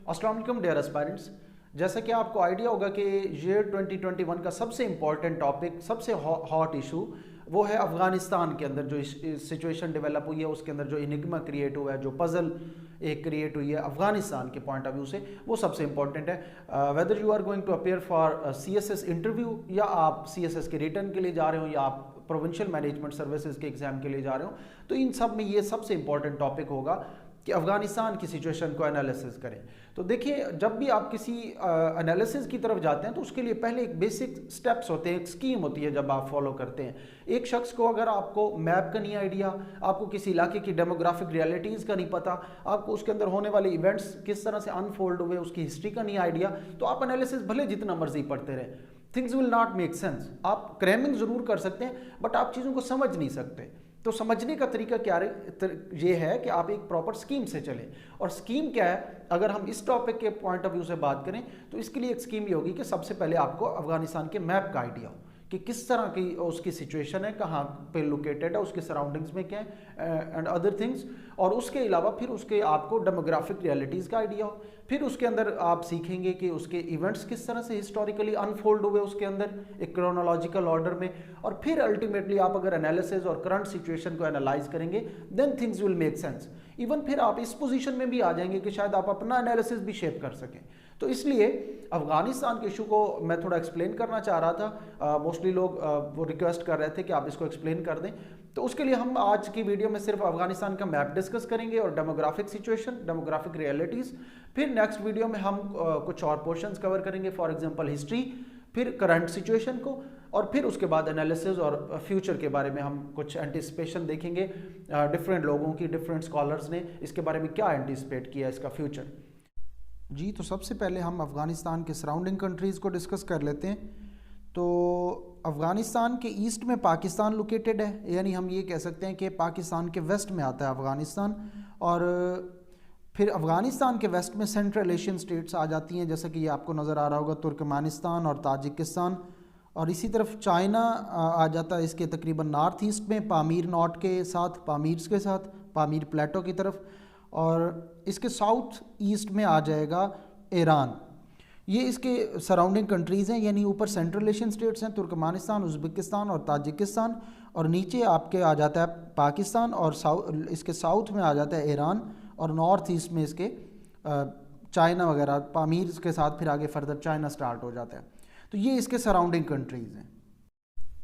السلام علیکم ڈیئر اسپائرنٹس. جیسا کہ آپ کو آئیڈیا ہوگا کہ یہ 2021 کا سب سے امپورٹنٹ ٹاپک، سب سے ہاٹ ایشو وہ ہے افغانستان کے اندر جو سچویشن ڈیولپ ہوئی ہے، اس کے اندر جو انگما کریٹ ہوا ہے، جو پزل ایک کریٹ ہوئی ہے افغانستان کے پوائنٹ آف ویو سے، وہ سب سے امپورٹنٹ ہے. Whether you are going to appear for C S S interview, یا آپ سی ایس ایس کے ریٹرن کے لیے جا رہے ہوں، یا آپ پروونشل مینجمنٹ سروسز کے ایگزام کے لیے جا رہے ہوں، تو ان سب میں یہ سب سے امپورٹنٹ ٹاپک ہوگا کہ افغانستان کی سچویشن کو انالیسز کریں. تو دیکھیے، جب بھی آپ کسی انالیسز کی طرف جاتے ہیں تو اس کے لیے پہلے ایک بیسک سٹیپس ہوتے ہیں، ایک سکیم ہوتی ہے جب آپ فالو کرتے ہیں. ایک شخص کو اگر آپ کو میپ کا نہیں آئیڈیا، آپ کو کسی علاقے کی ڈیموگرافک ریالٹیز کا نہیں پتہ، آپ کو اس کے اندر ہونے والے ایونٹس کس طرح سے انفولڈ ہوئے، اس کی ہسٹری کا نہیں آئیڈیا، تو آپ انالیسز بھلے جتنا مرضی پڑھتے رہیں، things will not make sense. آپ کریمنگ ضرور کر سکتے ہیں بٹ آپ چیزوں کو سمجھ نہیں سکتے. تو سمجھنے کا طریقہ کیا یہ ہے کہ آپ ایک پراپر سکیم سے چلیں. اور سکیم کیا ہے؟ اگر ہم اس ٹاپک کے پوائنٹ آف ویو سے بات کریں تو اس کے لیے ایک سکیم یہ ہوگی کہ سب سے پہلے آپ کو افغانستان کے میپ کا آئیڈیا ہو کہ کس طرح کی اس کی سچویشن ہے، کہاں پہ لوکیٹڈ ہے، اس کے سراؤنڈنگز میں کیا ہے اینڈ ادر تھنگس. اور اس کے علاوہ پھر اس کے آپ کو ڈیموگرافک ریالٹیز کا آئیڈیا ہو. پھر اس کے اندر آپ سیکھیں گے کہ اس کے ایونٹس کس طرح سے ہسٹوریکلی انفولڈ ہوئے اس کے اندر ایک کرونالوجیکل آرڈر میں. اور پھر الٹیمیٹلی آپ اگر انالیسز اور کرنٹ سچویشن کو انالائز کریں گے، then things will make sense. Even پھر آپ اس پوزیشن میں بھی آ جائیں گے کہ شاید آپ اپنا انالیسز بھی شیپ کر سکیں. تو اس لیے افغانستان کے ایشو کو میں تھوڑا ایکسپلین کرنا چاہ رہا تھا. موسٹلی لوگ وہ ریکویسٹ کر رہے تھے کہ آپ اس کو ایکسپلین کر دیں. تو اس کے لیے ہم آج کی ویڈیو میں صرف افغانستان کا میپ ڈسکس کریں گے اور ڈیموگرافک سچویشن، ڈیموگرافک ریالٹیز. پھر نیکسٹ ویڈیو میں ہم کچھ اور پورشنز کور کریں گے، فار ایگزامپل ہسٹری، پھر کرنٹ سچویشن کو، اور پھر اس کے بعد انالیسز اور فیوچر کے بارے میں ہم کچھ اینٹیسپیشن دیکھیں گے. ڈفرینٹ لوگوں کی، ڈفرینٹ اسکالرز نے اس کے بارے میں کیا اینٹیسپیٹ کیا اس کا فیوچر. جی، تو سب سے پہلے ہم افغانستان کے سراؤنڈنگ کنٹریز کو ڈسکس کر لیتے ہیں. تو افغانستان کے ایسٹ میں پاکستان لوکیٹڈ ہے، یعنی ہم یہ کہہ سکتے ہیں کہ پاکستان کے ویسٹ میں آتا ہے افغانستان. اور پھر افغانستان کے ویسٹ میں سینٹرل ایشین سٹیٹس آ جاتی ہیں، جیسا کہ یہ آپ کو نظر آ رہا ہوگا، ترکمانستان اور تاجکستان. اور اسی طرف چائنا آ جاتا ہے اس کے تقریباً نارتھ ایسٹ میں، پامیر ناٹ کے ساتھ، پامیرس کے ساتھ، پامیر پلیٹو کی طرف. اور اس کے ساؤتھ ایسٹ میں آ جائے گا ایران. یہ اس کے سراؤنڈنگ کنٹریز ہیں، یعنی اوپر سینٹرل ایشین سٹیٹس ہیں، ترکمانستان، ازبکستان اور تاجکستان، اور نیچے آپ کے آ جاتا ہے پاکستان، اور اس کے ساؤتھ میں آ جاتا ہے ایران، اور نارتھ ایسٹ میں اس کے چائنا وغیرہ، پامیر کے ساتھ پھر آگے فردر چائنا سٹارٹ ہو جاتا ہے. تو یہ اس کے سراؤنڈنگ کنٹریز ہیں.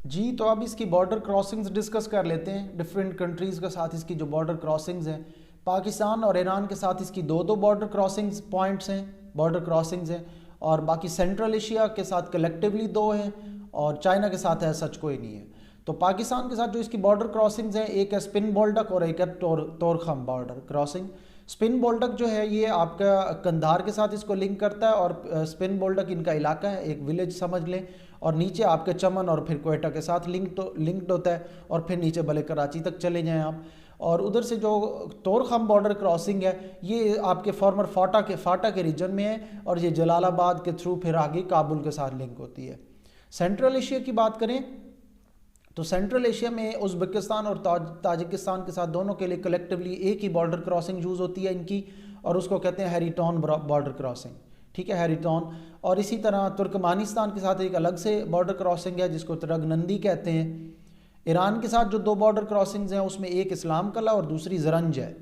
جی، تو اب اس کی بارڈر کراسنگز ڈسکس کر لیتے ہیں. ڈفرینٹ کنٹریز کے ساتھ اس کی جو بارڈر کراسنگز ہیں، پاکستان اور ایران کے ساتھ اس کی دو بارڈر کراسنگز پوائنٹس ہیں، بارڈر کراسنگز ہیں. اور باقی سینٹرل ایشیا کے ساتھ کلیکٹیولی 2 ہیں، اور چائنا کے ساتھ سچ کوئی نہیں ہے. تو پاکستان کے ساتھ جو اس کی بارڈر کراسنگز ہیں، ایک ہے سپن بولڈک اور ایک ہے تورخم بارڈر کراسنگ. سپن بولڈک جو ہے یہ آپ کا قندھار کے ساتھ اس کو لنک کرتا ہے، اور سپن بولڈک ان کا علاقہ ہے، ایک ولیج سمجھ لیں. اور نیچے آپ کے چمن اور پھر کوئٹہ کے ساتھ لنکڈ ہوتا ہے، اور پھر نیچے بھلے کراچی تک چلے جائیں آپ. اور ادھر سے جو تورخم بارڈر کراسنگ ہے، یہ آپ کے فارمر فاٹا کے ریجن میں ہے، اور یہ جلال آباد کے تھرو پھر آگے کابل کے ساتھ لنک ہوتی ہے. سینٹرل ایشیا کی بات کریں تو سینٹرل ایشیا میں ازبکستان اور تاجکستان کے ساتھ دونوں کے لیے کلیکٹیولی ایک ہی بارڈر کراسنگ یوز ہوتی ہے ان کی، اور اس کو کہتے ہیں ہیریٹون بارڈر کراسنگ. ٹھیک ہے، ہیریٹون. اور اسی طرح ترکمانستان کے ساتھ ایک الگ سے بارڈر کراسنگ ہے جس کو ترگنندی کہتے ہیں. ایران کے ساتھ جو 2 بارڈر کراسنگز ہیں، اس میں ایک اسلام قلعہ اور دوسری زرنج ہے.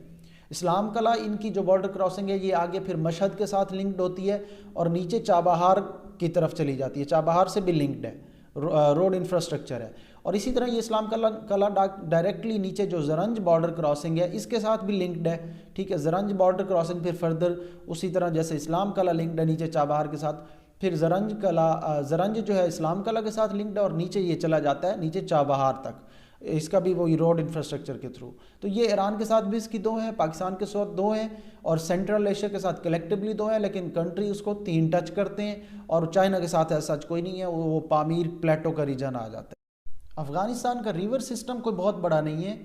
اسلام قلعہ ان کی جو بارڈر کراسنگ ہے، یہ آگے پھر مشہد کے ساتھ لنکڈ ہوتی ہے، اور نیچے چابہار کی طرف چلی جاتی ہے. چابہار سے بھی لنکڈ ہے، روڈ انفراسٹرکچر ہے. اور اسی طرح یہ اسلام قلعہ ڈائریکٹلی نیچے جو زرنج بارڈر کراسنگ ہے، اس کے ساتھ بھی لنکڈ ہے. ٹھیک ہے، زرنج بارڈر کراسنگ پھر فردر اسی طرح جیسے اسلام قلعہ لنکڈ ہے نیچے چابہار کے ساتھ، پھر زرنج جو ہے اسلام قلعہ کے ساتھ لنکڈ ہے، اور نیچے یہ چلا جاتا ہے نیچے چابہار تک، اس کا بھی وہی روڈ انفراسٹرکچر کے تھرو. تو یہ ایران کے ساتھ بھی اس کی 2 ہیں، پاکستان کے ساتھ 2 ہیں، اور سینٹرل ایشیا کے ساتھ کلیکٹیولی 2 ہیں، لیکن کنٹری اس کو 3 ٹچ کرتے ہیں. اور چائنا کے ساتھ ایسا کوئی نہیں ہے، وہ پامیر پلیٹو کا ریجن آ جاتا ہے. افغانستان کا ریور سسٹم کوئی بہت بڑا نہیں ہے،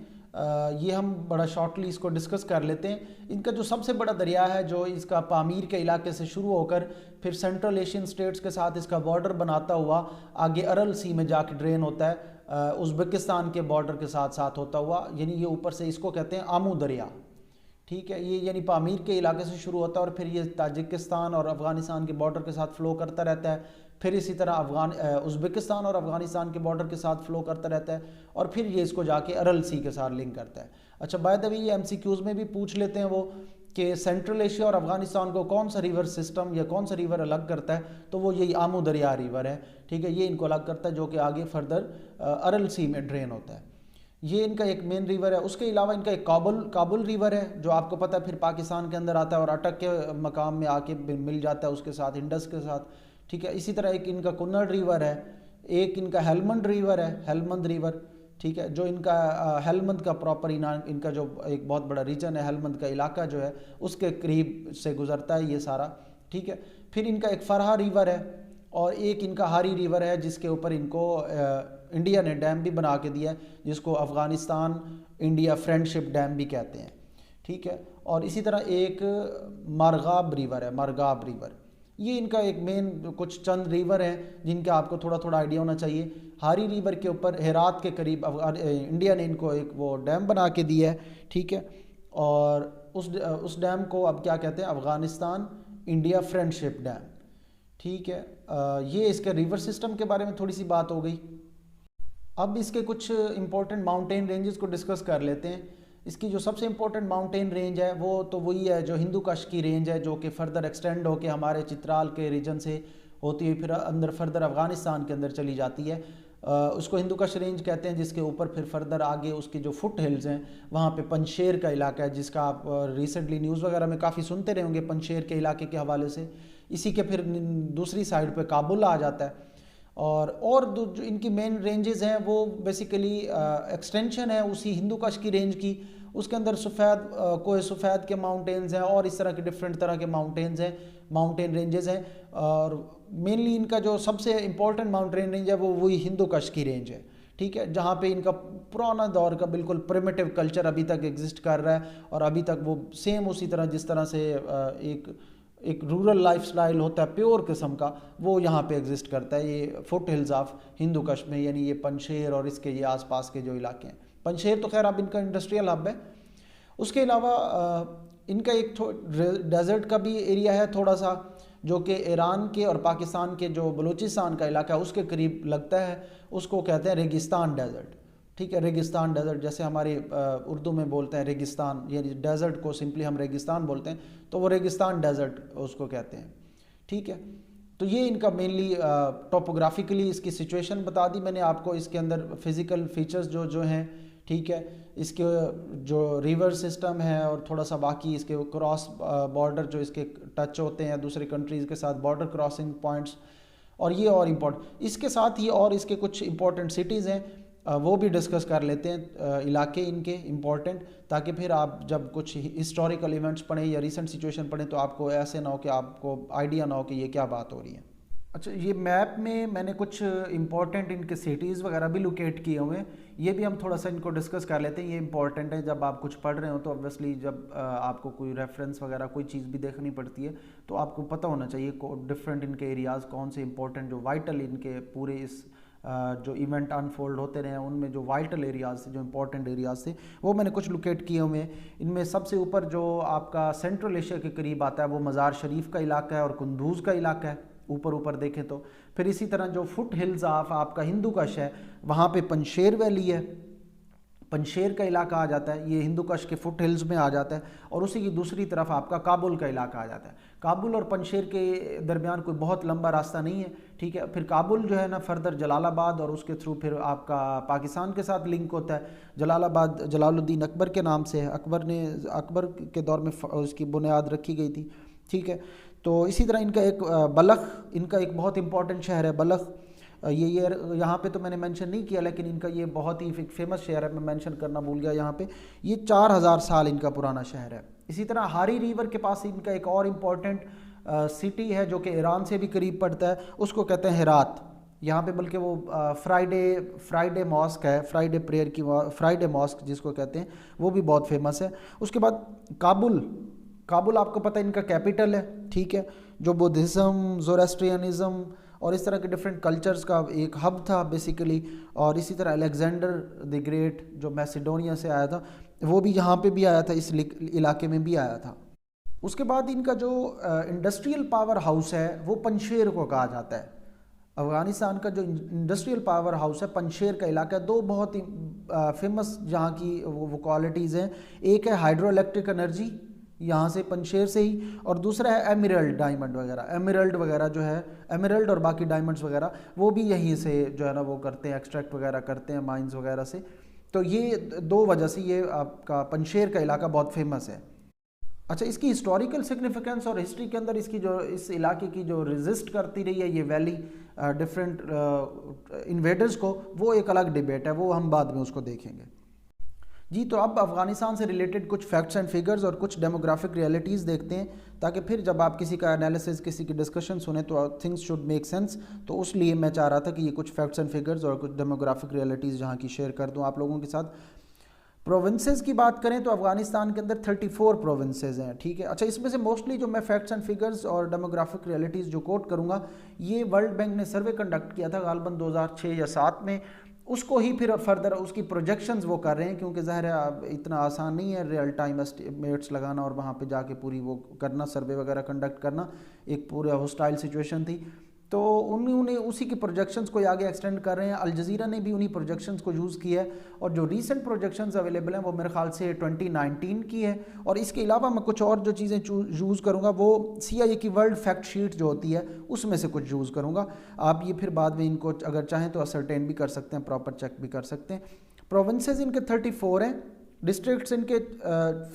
یہ ہم بڑا شارٹلی اس کو ڈسکس کر لیتے ہیں. ان کا جو سب سے بڑا دریا ہے، جو اس کا پامیر کے علاقے سے شروع ہو کر پھر سینٹرل ایشین سٹیٹس کے ساتھ اس کا بارڈر بناتا ہوا آگے ارل سی میں جا کے ڈرین ہوتا ہے، ازبکستان کے بارڈر کے ساتھ ہوتا ہوا، یعنی یہ اوپر سے اس کو کہتے ہیں آمو دریا. ٹھیک ہے، یہ یعنی پامیر کے علاقے سے شروع ہوتا ہے اور پھر یہ تاجکستان اور افغانستان کے بارڈر کے ساتھ فلو کرتا رہتا ہے، پھر اسی طرح ازبکستان اور افغانستان کے بارڈر کے ساتھ فلو کرتا رہتا ہے، اور پھر یہ اس کو جا کے ارل سی کے ساتھ لنک کرتا ہے۔ اچھا بائی دا وے یہ ایم سی کیوز میں بھی پوچھ لیتے ہیں وہ کہ سینٹرل ایشیا اور افغانستان کو کون سا ریور سسٹم یا کون سا ریور الگ کرتا ہے، تو وہ یہی آمو دریا ریور ہے، ٹھیک ہے، یہ ان کو الگ کرتا ہے جو کہ آگے فردر ارل سی میں ڈرین ہوتا ہے۔ یہ ان کا ایک مین ریور ہے۔ اس کے علاوہ ان کا ایک کابل ریور ہے جو آپ کو پتہ ہے پھر پاکستان کے اندر آتا ہے اور اٹک کے مقام میں آ کے مل جاتا ہے اس کے ساتھ انڈس کے ساتھ، ٹھیک ہے۔ اسی طرح ایک ان کا کنڑ ریور ہے، ایک ان کا ہیلمند ریور ہے، ہیلمند ریور، ٹھیک ہے، جو ان کا ہیلمند کا پراپر ان کا جو ایک بہت بڑا ریجن ہے، ہیلمند کا علاقہ جو ہے اس کے قریب سے گزرتا ہے یہ سارا، ٹھیک ہے۔ پھر ان کا ایک فرہا ریور ہے اور ایک ان کا ہاری ریور ہے جس کے اوپر ان کو انڈیا نے ڈیم بھی بنا کے دیا ہے، جس کو افغانستان انڈیا فرینڈشپ ڈیم بھی کہتے ہیں، ٹھیک ہے۔ اور اسی طرح ایک مارغاب ریور ہے، مارغاب ریور، یہ ان کا ایک مین کچھ چند ریور ہیں جن کا آپ کو تھوڑا تھوڑا آئیڈیا ہونا چاہیے۔ ہاری ریور کے اوپر ہیرات کے قریب انڈیا نے ان کو ایک وہ ڈیم بنا کے دیا ہے، ٹھیک ہے، اور اس ڈیم کو اب کیا کہتے ہیں، افغانستان انڈیا فرینڈشپ ڈیم، ٹھیک ہے۔ یہ اس کے ریور سسٹم کے بارے میں تھوڑی سی بات ہو گئی۔ اب اس کے کچھ امپورٹنٹ ماؤنٹین رینجز کو ڈسکس کر لیتے ہیں۔ اس کی جو سب سے امپورٹنٹ ماؤنٹین رینج ہے وہ تو وہی ہے جو ہندو کش کی رینج ہے، جو کہ فردر ایکسٹینڈ ہو کے ہمارے چترال کے ریجن سے ہوتی ہوئی پھر اندر فردر افغانستان کے اندر چلی جاتی ہے۔ اس کو ہندو کش رینج کہتے ہیں، جس کے اوپر پھر فردر آگے اس کی جو فٹ ہلز ہیں وہاں پہ پنشیر کا علاقہ ہے، جس کا آپ ریسنٹلی نیوز وغیرہ میں کافی سنتے رہے ہوں گے پنشیر کے علاقے کے حوالے سے۔ اسی کے پھر دوسری سائڈ پہ کابل آ جاتا ہے، اور جو ان کی مین رینجز ہیں وہ بیسیکلی ایکسٹینشن ہے اسی ہندو کش کی رینج کی۔ اس کے اندر کوہ سفید کے ماؤنٹینز ہیں اور اس طرح کے ڈفرینٹ طرح کے ماؤنٹینز ہیں، ماؤنٹین رینجز ہیں، اور مینلی ان کا جو سب سے امپورٹنٹ ماؤنٹین رینج ہے وہ وہی ہندو کش کی رینج ہے، ٹھیک ہے، جہاں پہ ان کا پرانا دور کا بالکل پریمیٹیو کلچر ابھی تک ایگزسٹ کر رہا ہے، اور ابھی تک وہ سیم اسی طرح جس طرح سے ایک رورل لائف سٹائل ہوتا ہے پیور قسم کا، وہ یہاں پہ ایگزسٹ کرتا ہے، یہ فٹ ہلز آف ہندو کش میں، یعنی یہ پنشیر اور اس کے یہ آس پاس کے جو علاقے ہیں۔ پنشیر تو خیر اب ان کا انڈسٹریل ہب ہے۔ اس کے علاوہ ان کا ایک ڈیزرٹ کا بھی ایریا ہے تھوڑا سا، جو کہ ایران کے اور پاکستان کے جو بلوچستان کا علاقہ ہے اس کے قریب لگتا ہے، اس کو کہتے ہیں ریگستان ڈیزرٹ، ٹھیک ہے، ریگستان ڈیزرٹ، جیسے ہمارے اردو میں بولتے ہیں ریگستان، یعنی ڈیزرٹ کو سمپلی ہم ریگستان بولتے ہیں، تو وہ ریگستان ڈیزرٹ اس کو کہتے ہیں، ٹھیک ہے۔ تو یہ ان کا مینلی ٹوپوگرافیکلی اس کی سچویشن بتا دی میں نے آپ کو، اس کے اندر فزیکل فیچرز جو ہیں، ٹھیک ہے، اس کے جو ریور سسٹم ہے اور تھوڑا سا باقی اس کے کراس بارڈر جو اس کے ٹچ ہوتے ہیں دوسرے کنٹریز کے ساتھ، بارڈر کراسنگ پوائنٹس، اور یہ اور امپورٹنٹ، اس کے ساتھ ہی اور اس کے کچھ امپورٹنٹ سٹیز ہیں وہ بھی ڈسکس کر لیتے ہیں، علاقے ان کے امپورٹنٹ، تاکہ پھر آپ جب کچھ ہسٹوریکل ایونٹس پڑھیں یا ریسنٹ سچویشن پڑھیں تو آپ کو ایسے نہ ہو کہ آپ کو آئیڈیا نہ ہو کہ یہ کیا بات ہو رہی ہے۔ اچھا، یہ میپ میں نے کچھ امپورٹنٹ ان کے سٹیز وغیرہ بھی لوکیٹ کیے ہوئے ہیں، یہ بھی ہم تھوڑا سا ان کو ڈسکس کر لیتے ہیں۔ یہ امپورٹنٹ ہے، جب آپ کچھ پڑھ رہے ہو تو اوبویسلی جب آپ کو کوئی ریفرنس وغیرہ کوئی چیز بھی دیکھنی پڑتی ہے تو آپ کو پتہ ہونا چاہیے ڈفرینٹ ان کے ایریاز کون سے امپورٹنٹ، جو وائٹل ان کے پورے اس جو ایونٹ انفولڈ ہوتے رہے ہیں ان میں جو وائٹل ایریاز تھے، جو امپورٹنٹ ایریاز تھے، وہ میں نے کچھ لوکیٹ کیے ہوئے ہیں۔ ان میں سب سے اوپر جو آپ کا سینٹرل ایشیا کے قریب آتا ہے وہ مزار شریف کا علاقہ ہے اور کندوز کا علاقہ ہے، اوپر دیکھیں تو۔ پھر اسی طرح جو فٹ ہلز آف آپ کا ہندو کش ہے وہاں پہ پنشیر ویلی ہے، پنشیر کا علاقہ آ جاتا ہے، یہ ہندو کش کے فٹ ہلز میں آ جاتا ہے، اور اسی کی دوسری طرف آپ کا کابل کا علاقہ آ جاتا ہے۔ کابل اور پنشیر کے درمیان کوئی بہت لمبا راستہ نہیں ہے، ٹھیک ہے۔ پھر کابل جو ہے نا فردر جلال آباد اور اس کے تھرو پھر آپ کا پاکستان کے ساتھ لنک ہوتا ہے۔ جلال آباد جلال الدین اکبر کے نام سے ہے، اکبر کے دور میں اس کی بنیاد رکھی گئی تھی، ٹھیک ہے۔ تو اسی طرح ان کا ایک بلخ، ان کا ایک بہت امپورٹنٹ شہر ہے بلخ، یہ یہاں پہ تو میں نے مینشن نہیں کیا، لیکن ان کا یہ بہت ہی فیمس شہر ہے، میں مینشن کرنا بھول گیا یہاں پہ، یہ 4000 سال ان کا پرانا شہر ہے۔ اسی طرح ہاری ریور کے پاس ان کا ایک اور امپورٹنٹ سٹی ہے جو کہ ایران سے بھی قریب پڑتا ہے، اس کو کہتے ہیں ہرات۔ یہاں پہ بلکہ وہ فرائیڈے ماسک ہے، فرائیڈے پریئر کی فرائیڈے ماسک جس کو کہتے ہیں، وہ بھی بہت فیمس ہے۔ اس کے بعد کابل آپ کو پتہ ہے ان کا کیپٹل ہے، ٹھیک ہے، جو بدھزم، زوریسٹرینزم اور اس طرح کے ڈفرینٹ کلچرز کا ایک ہب تھا بیسیکلی، اور اسی طرح الیگزینڈر دی گریٹ جو میسیڈونیا سے آیا تھا، وہ بھی یہاں پہ بھی آیا تھا، اس علاقے میں بھی آیا تھا۔ اس کے بعد ان کا جو انڈسٹریل پاور ہاؤس ہے وہ پنشیر کو کہا جاتا ہے۔ افغانستان کا جو انڈسٹریل پاور ہاؤس ہے پنشیر کا علاقہ ہے، دو بہت ہی فیمس جہاں کی وہ کوالٹیز ہیں، ایک ہے ہائیڈرو الیکٹرک انرجی یہاں سے پنشیر سے ہی، اور دوسرا ہے ایمرلڈ ڈائمنڈ وغیرہ، ایمرلڈ وغیرہ جو ہے، ایمرلڈ اور باقی ڈائمنڈز وغیرہ وہ بھی یہیں سے جو ہے نا وہ کرتے ہیں، ایکسٹریکٹ وغیرہ کرتے ہیں مائنز وغیرہ سے۔ تو یہ دو وجہ سے یہ آپ کا پنشیر کا علاقہ بہت فیمس ہے۔ اچھا، اس کی ہسٹوریکل سگنیفیکنس اور ہسٹری کے اندر اس کی جو اس علاقے کی جو ریزسٹ کرتی رہی ہے یہ ویلی ڈفرینٹ انویڈرز کو، وہ ایک الگ ڈیبیٹ ہے، وہ ہم بعد میں اس کو دیکھیں گے۔ جی، تو اب افغانستان سے ریلیٹڈ کچھ فیکٹس اینڈ فگرز اور کچھ ڈیموگرافک ریئلٹیز دیکھتے ہیں، تاکہ پھر جب آپ کسی کا انالیسس، کسی کی ڈسکشن سنیں تو تھنگس شوڈ میک سینس۔ تو اس لیے میں چاہ رہا تھا کہ یہ کچھ فیکٹس اینڈ فگرز اور کچھ ڈیموگرافک ریئلٹیز جہاں کی شیئر کر دوں آپ لوگوں کے ساتھ۔ پروونسز کی بات کریں تو افغانستان کے اندر 34 پروونسز ہیں، ٹھیک ہے۔ اچھا، اس میں سے موسٹلی جو میں فیکٹس اینڈ فگرز اور ڈیموگرافک ریئلٹیز جو کوٹ کروں گا، یہ ورلڈ بینک نے سروے کنڈکٹ کیا تھا غالباً 2006 یا 2007 میں، اس کو ہی پھر فردر اس کی پروجیکشنز وہ کر رہے ہیں، کیونکہ ظاہر ہے اتنا آسان نہیں ہے ریئل ٹائم اسٹیمیٹس لگانا اور وہاں پہ جا کے پوری وہ کرنا، سروے وغیرہ کنڈکٹ کرنا، ایک پورا ہوسٹائل سچویشن تھی، تو انہوں نے اسی کی پروجیکشنز کو آگے ایکسٹینڈ کر رہے ہیں۔ الجزیرہ نے بھی انہی پروجیکشنز کو یوز کیا ہے، اور جو ریسنٹ پروجیکشنز اویلیبل ہیں وہ میرے خیال سے 2019 کی ہے۔ اور اس کے علاوہ میں کچھ اور جو چیزیں یوز کروں گا وہ CIA کی ورلڈ فیکٹ شیٹ جو ہوتی ہے اس میں سے کچھ یوز کروں گا۔ آپ یہ پھر بعد میں ان کو اگر چاہیں تو اسرٹین بھی کر سکتے ہیں، پراپر چیک بھی کر سکتے ہیں۔ پروونسز ان کے 34 ہیں، ڈسٹرکٹس ان کے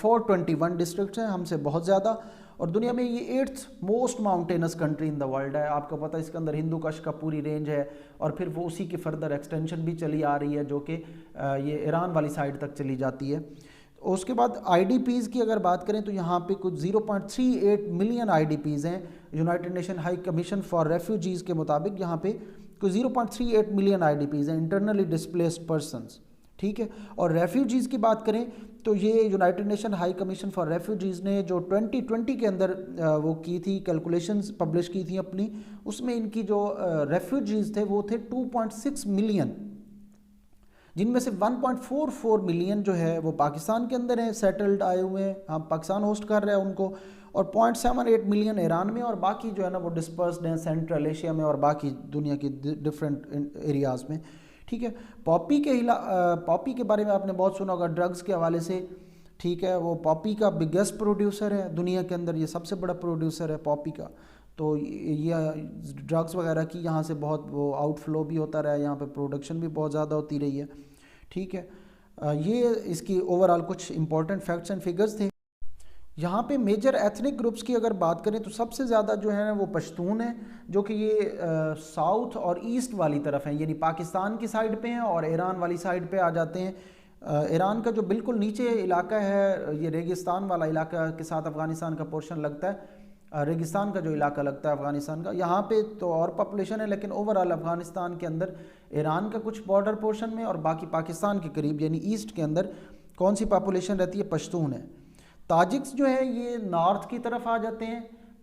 421 ڈسٹرکٹس ہیں، ہم سے بہت زیادہ، اور دنیا میں یہ 8th most mountains country in the world ہے۔ آپ کو پتہ ہے اس کے اندر ہندو کش کا پوری رینج ہے، اور پھر وہ اسی کی فردر ایکسٹینشن بھی چلی آ رہی ہے جو کہ یہ ایران والی سائڈ تک چلی جاتی ہے۔ اس کے بعد IDPs کی اگر بات کریں تو یہاں پہ کچھ 0.38 ملین IDPs ہیں، United nation high commission for refugees کے مطابق یہاں پہ کوئی 0.38 ملین IDPs ہیں، انٹرنلی ڈسپلیسڈ پرسنز، ٹھیک ہے۔ اور ریفیوجیز کی بات کریں تو یہ United nation high commission for refugees نے جو 2020 کے اندر وہ کی تھی کیلکولیشنز پبلش کی تھیں اپنی، اس میں ان کی جو ریفیوجیز تھے وہ تھے 2.6 ملین، جن میں سے 1.44 ملین جو ہے وہ پاکستان کے اندر ہیں، سیٹلڈ آئے ہوئے ہیں، ہم پاکستان ہوسٹ کر رہے ہیں ان کو، اور 0.78 ملین ایران میں، اور باقی جو ہے نا وہ ڈسپرسڈ ہیں سینٹرل ایشیا میں اور باقی دنیا کی ڈفرینٹ ایریاز میں، ٹھیک ہے۔ پاپی کے بارے میں آپ نے بہت سنا ہوگا ڈرگز کے حوالے سے، ٹھیک ہے۔ وہ پاپی کا بگیسٹ پروڈیوسر ہے دنیا کے اندر، یہ سب سے بڑا پروڈیوسر ہے پاپی کا، تو یہ ڈرگز وغیرہ کی یہاں سے بہت وہ آؤٹ فلو بھی ہوتا رہا ہے، یہاں پہ پروڈکشن بھی بہت زیادہ ہوتی رہی ہے، ٹھیک ہے۔ یہ اس کی اوورآل کچھ امپورٹنٹ فیکٹس اینڈ فگرز تھے۔ یہاں پہ میجر ایتھنک گروپس کی اگر بات کریں تو سب سے زیادہ جو ہے وہ پشتون ہیں، جو کہ یہ ساؤتھ اور ایسٹ والی طرف ہیں، یعنی پاکستان کی سائڈ پہ ہیں اور ایران والی سائڈ پہ آ جاتے ہیں۔ ایران کا جو بالکل نیچے علاقہ ہے یہ ریگستان والا علاقہ کے ساتھ افغانستان کا پورشن لگتا ہے، ریگستان کا جو علاقہ لگتا ہے افغانستان کا، یہاں پہ تو اور پاپولیشن ہے، لیکن اوورآل افغانستان کے اندر ایران کا کچھ بارڈر پورشن میں اور باقی پاکستان کے قریب یعنی ایسٹ کے اندر کون سی پاپولیشن رہتی ہے؟ پشتون ہے۔ تاجکس جو ہے یہ نارتھ کی طرف آ جاتے ہیں،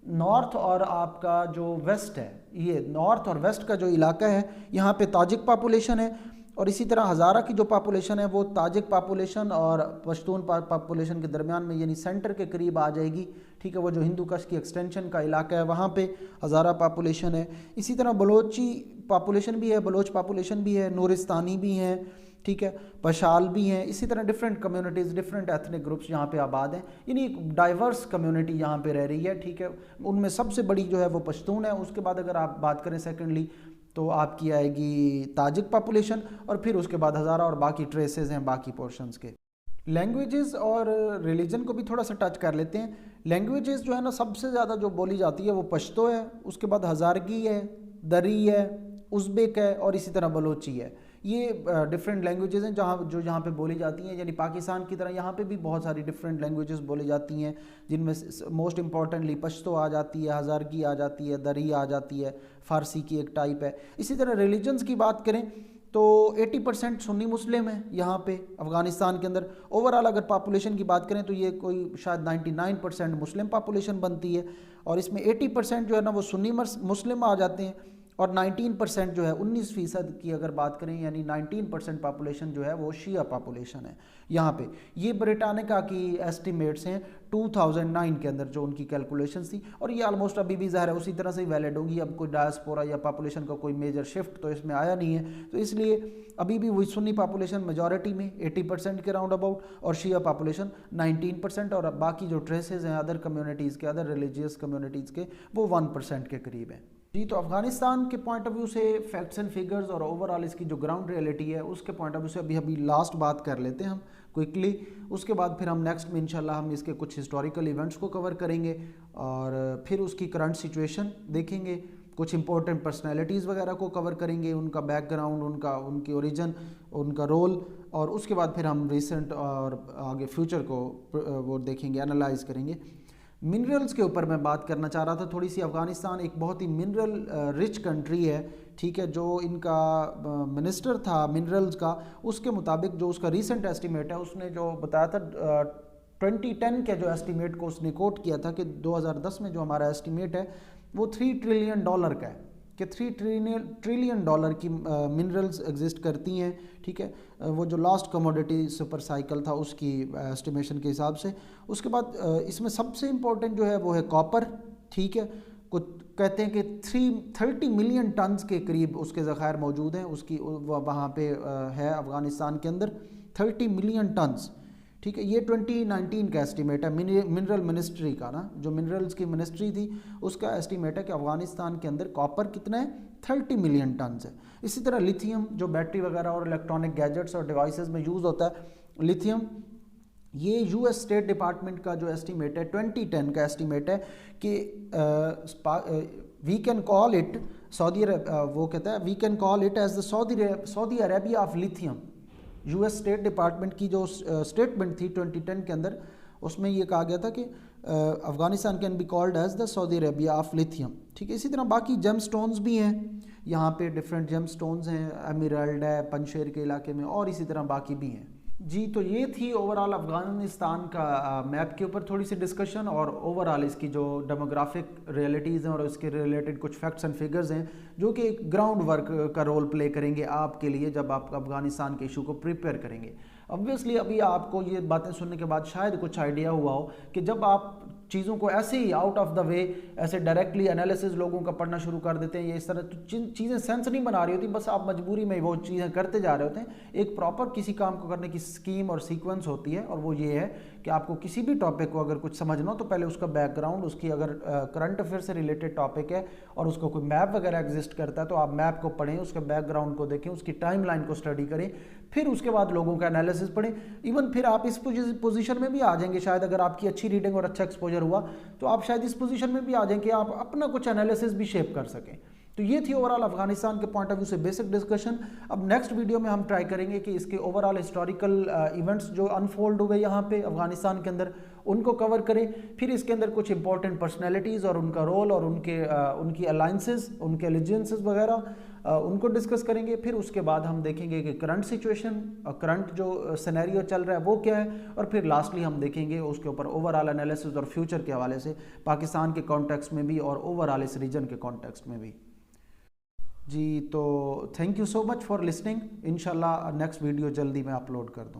نارتھ اور آپ کا جو ویسٹ ہے، یہ نارتھ اور ویسٹ کا جو علاقہ ہے یہاں پہ تاجک پاپولیشن ہے، اور اسی طرح ہزارہ کی جو پاپولیشن ہے وہ تاجک پاپولیشن اور پشتون پاپولیشن کے درمیان میں یعنی سینٹر کے قریب آ جائے گی، ٹھیک ہے۔ وہ جو ہندو کش کی ایکسٹینشن کا علاقہ ہے وہاں پہ ہزارہ پاپولیشن ہے۔ اسی طرح بلوچی پاپولیشن بھی ہے، بلوچ پاپولیشن بھی ہے، نورستانی بھی ہیں، ٹھیک ہے، پشال بھی ہیں، اسی طرح different communities, different ethnic groups یہاں پہ آباد ہیں، یعنی ایک ڈائیورس کمیونٹی یہاں پہ رہ رہی ہے، ٹھیک ہے۔ ان میں سب سے بڑی جو ہے وہ پشتون ہے، اس کے بعد اگر آپ بات کریں سیکنڈلی تو آپ کی آئے گی تاجک پاپولیشن، اور پھر اس کے بعد ہزارہ اور باقی ٹریسز ہیں باقی پورشنز کے۔ لینگویجز اور ریلیجن کو بھی تھوڑا سا ٹچ کر لیتے ہیں۔ لینگویجز جو ہے نا سب سے زیادہ جو بولی جاتی ہے وہ پشتو ہے، اس کے بعد ہزارگی ہے، دری ہے، ازبک ہے، اور اسی طرح بلوچی ہے۔ یہ ڈفرینٹ لینگویجز ہیں جو یہاں پہ بولی جاتی ہیں، یعنی پاکستان کی طرح یہاں پہ بھی بہت ساری ڈفرینٹ لینگویجز بولی جاتی ہیں، جن میں موسٹ امپورٹنٹلی پشتو آ جاتی ہے، ہزارگی آ جاتی ہے، دری آ جاتی ہے، فارسی کی ایک ٹائپ ہے۔ اسی طرح ریلیجنز کی بات کریں تو 80% سنی مسلم ہیں یہاں پہ افغانستان کے اندر۔ اوورآل اگر پاپولیشن کی بات کریں تو یہ کوئی شاید 99% مسلم پاپولیشن بنتی ہے، اور اس میں 80% جو ہے نا وہ سنی مسلم آ جاتے ہیں، اور 19% جو ہے 19% کی اگر بات کریں یعنی 19% پاپولیشن جو ہے وہ شیعہ پاپولیشن ہے یہاں پہ. یہ بریٹانیکا کی ایسٹیمیٹس ہیں 2009 کے اندر جو ان کی کیلکولیشنز تھی, اور یہ آلموسٹ ابھی بھی ظاہر ہے اسی طرح سے ہی ویلڈ ہوں گی. اب کوئی ڈائسپورا یا پاپولیشن کا کوئی میجر شفٹ تو اس میں آیا نہیں ہے, تو اس لیے ابھی بھی وہی سنی پاپولیشن میجورٹی میں 80% کے راؤنڈ اباؤٹ, اور شیعہ پاپولیشن 19%, اور باقی جو ٹریسز ہیں ادر کمیونٹیز کے, ادر ریلیجیس کمیونٹیز کے, وہ 1% کے قریب ہیں. جی تو افغانستان کے پوائنٹ آف ویو سے فیکٹس اینڈ فگرز اور اوور آل اس کی جو گراؤنڈ ریئلٹی ہے اس کے پوائنٹ آف ویو سے ابھی لاسٹ بات کر لیتے ہیں ہم کوئکلی. اس کے بعد پھر ہم نیکسٹ میں انشاءاللہ ہم اس کے کچھ ہسٹوریکل ایونٹس کو کور کریں گے, اور پھر اس کی کرنٹ سچویشن دیکھیں گے, کچھ امپورٹنٹ پرسنالٹیز وغیرہ کو کور کریں گے, ان کا بیک گراؤنڈ, ان کی اوریجن, ان کا رول, اور اس کے بعد پھر ہم ریسنٹ اور آگے فیوچر کو وہ دیکھیں گے, انالائز کریں گے. منرلز کے اوپر میں بات کرنا چاہ رہا تھا تھوڑی سی. افغانستان ایک بہت ہی منرل رچ کنٹری ہے, ٹھیک ہے. جو ان کا منسٹر تھا منرلز کا, اس کے مطابق جو اس کا ریسنٹ ایسٹیمیٹ ہے, اس نے جو بتایا تھا 2010 کے جو ایسٹیمیٹ کو اس نے کوٹ کیا تھا کہ 2010 میں جو ہمارا ایسٹیمیٹ ہے وہ $3 ٹریلین کا ہے, کہ $3 ٹریلین کی منرلز ایگزسٹ کرتی ہیں, ٹھیک ہے. وہ جو لاسٹ کموڈٹی سپر سائیکل تھا اس کی اسٹیمیشن کے حساب سے. اس کے بعد اس میں سب سے امپورٹنٹ جو ہے وہ ہے کاپر, ٹھیک ہے. کہتے ہیں کہ 30 ملین ٹنز کے قریب اس کے ذخائر موجود ہیں, اس کی وہاں پہ ہے افغانستان کے اندر 30 ملین ٹنز, ٹھیک ہے. یہ 2019 کا ایسٹیمیٹ ہے منرل منسٹری کا نا, جو منرلز کی منسٹری تھی اس کا ایسٹیمیٹ ہے کہ افغانستان کے اندر کاپر کتنا ہے 30 ملین ٹنز ہے. اسی طرح لیتھیم جو بیٹری وغیرہ اور الیکٹرانک گیجٹس اور ڈیوائسز میں یوز ہوتا ہے لیتھیم, یہ یو ایس اسٹیٹ ڈپارٹمنٹ کا جو ایسٹیمیٹ ہے 2010 کا ایسٹیمیٹ ہے کہ وی کین کال اٹ وہ کہتا ہے we can call it as the Saudi Arabia of lithium. U S state department کی جو اسٹیٹمنٹ تھی 2010 کے اندر, اس میں یہ کہا گیا تھا کہ Afghanistan can be called as the Saudi Arabia of lithium, ٹھیک ہے. اسی طرح باقی جیم سٹونز بھی ہیں یہاں پہ, ڈفرینٹ جیم سٹونز ہیں, ایمیرلڈ ہے پنشیر کے علاقے میں, اور اسی طرح باقی بھی ہیں. جی تو یہ تھی اوور آل افغانستان کا میپ کے اوپر تھوڑی سی ڈسکشن, اور اوور آل اس کی جو ڈیموگرافک ریئلٹیز ہیں اور اس کے ریلیٹڈ کچھ فیکٹس اینڈ فگرز ہیں جو کہ ایک گراؤنڈ ورک کا رول پلے کریں گے آپ کے لیے جب آپ افغانستان کے ایشو کو پریپیئر کریں گے. obviously ابھی آپ کو یہ باتیں سننے کے بعد شاید کچھ آئیڈیا ہوا ہو کہ جب آپ چیزوں کو ایسے ہی آؤٹ آف دا وے ایسے ڈائریکٹلی انالیسز لوگوں کا پڑھنا شروع کر دیتے ہیں, یہ اس طرح چیزیں سینس نہیں بنا رہی ہوتی, بس آپ مجبوری میں وہ چیزیں کرتے جا رہے ہوتے ہیں. ایک پراپر کسی کام کو کرنے کی اسکیم اور سیکوینس ہوتی ہے, اور وہ یہ ہے کہ آپ کو کسی بھی ٹاپک کو اگر کچھ سمجھنا ہو تو پہلے اس کا بیک گراؤنڈ, اس کی اگر کرنٹ افیئر سے ریلیٹڈ ٹاپک ہے اور اس کو کوئی میپ وغیرہ ایگزسٹ کرتا ہے تو آپ میپ کو پڑھیں, اس کے بیک گراؤنڈ کو دیکھیں, اس کی ٹائم لائن کو اسٹڈی کریں, پھر اس کے بعد لوگوں کا انالیسز پڑھیں. ایون پھر آپ اس پوزیشن میں بھی آ جائیں گے شاید, اگر آپ کی اچھی ریڈنگ اور اچھا ایکسپوجر ہوا تو آپ شاید اس پوزیشن میں بھی آ جائیں کہ آپ اپنا کچھ انالیسز بھی شیپ کر سکیں. تو یہ تھی اوور آل افغانستان کے پوائنٹ آف ویو سے بیسک ڈسکشن. اب نیکسٹ ویڈیو میں ہم ٹرائی کریں گے کہ اس کے اوور آل ہسٹوریکل ایونٹس جو انفولڈ ہوئے یہاں پہ افغانستان کے اندر ان کو کور کریں, پھر اس کے اندر کچھ امپورٹنٹ پرسنالٹیز اور ان کا رول اور ان کی الائنسز, ان کے الیجنسز وغیرہ ان کو ڈسکس کریں گے. پھر اس کے بعد ہم دیکھیں گے کہ کرنٹ سچویشن اور کرنٹ جو سینیریو چل رہا ہے وہ کیا ہے, اور پھر لاسٹلی ہم دیکھیں گے اس کے اوپر اوور آل انالیسز اور فیوچر کے حوالے سے پاکستان کے کانٹیکسٹ میں بھی اور اوور آل اس ریجن کے کانٹیکسٹ میں بھی. جی تو thank you so much for listening. انشاءاللہ نیکسٹ ویڈیو جلدی میں اپلوڈ کر دوں.